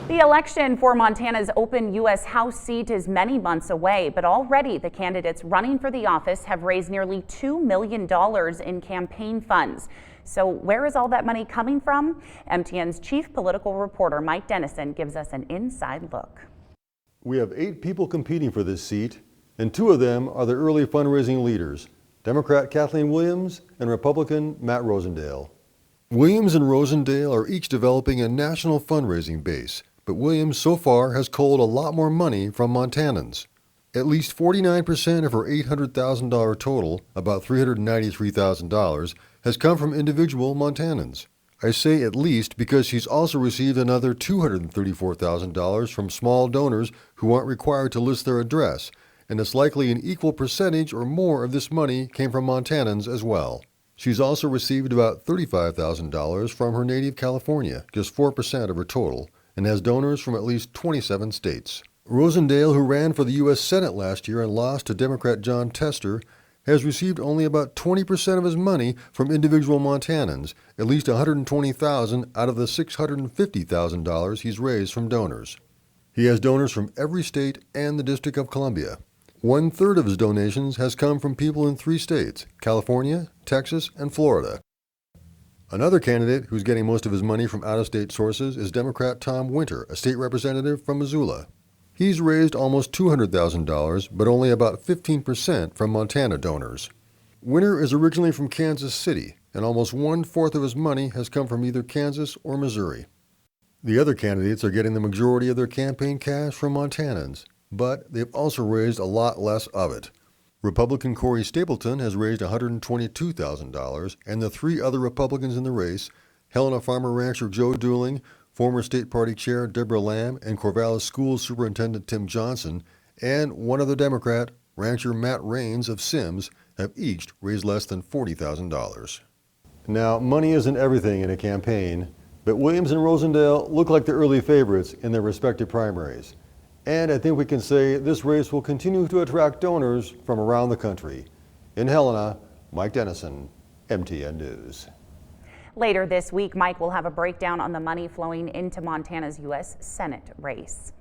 The election for Montana's open U.S. House seat is many months away, but already the candidates running for the office have raised nearly $2 million in campaign funds. So where is all that money coming from? MTN's chief political reporter Mike Dennison gives us an inside look. We have 8 people competing for this seat, and 2 of them are the early fundraising leaders, Democrat Kathleen Williams and Republican Matt Rosendale. Williams and Rosendale are each developing a national fundraising base, but Williams so far has culled a lot more money from Montanans. At least 49% of her $800,000 total, about $393,000, has come from individual Montanans. I say at least because she's also received another $234,000 from small donors who aren't required to list their address, and it's likely an equal percentage or more of this money came from Montanans as well. She's also received about $35,000 from her native California, just 4% of her total, and has donors from at least 27 states. Rosendale, who ran for the U.S. Senate last year and lost to Democrat John Tester, has received only about 20% of his money from individual Montanans, at least $120,000 out of the $650,000 he's raised from donors. He has donors from every state and the District of Columbia. 1/3 of his donations has come from people in 3 states, California, Texas, and Florida. Another candidate who's getting most of his money from out-of-state sources is Democrat Tom Winter, a state representative from Missoula. He's raised almost $200,000, but only about 15% from Montana donors. Winter is originally from Kansas City, and almost 1/4 of his money has come from either Kansas or Missouri. The other candidates are getting the majority of their campaign cash from Montanans, but they've also raised a lot less of it. Republican Corey Stapleton has raised $122,000, and the 3 other Republicans in the race, Helena farmer rancher Joe Dooling, former state party chair Deborah Lamb, and Corvallis School Superintendent Tim Johnson, and one other Democrat, rancher Matt Rains of Sims, have each raised less than $40,000. Now, money isn't everything in a campaign, but Williams and Rosendale look like the early favorites in their respective primaries. And I think we can say this race will continue to attract donors from around the country. In Helena, Mike Dennison, MTN News. Later this week, Mike will have a breakdown on the money flowing into Montana's U.S. Senate race.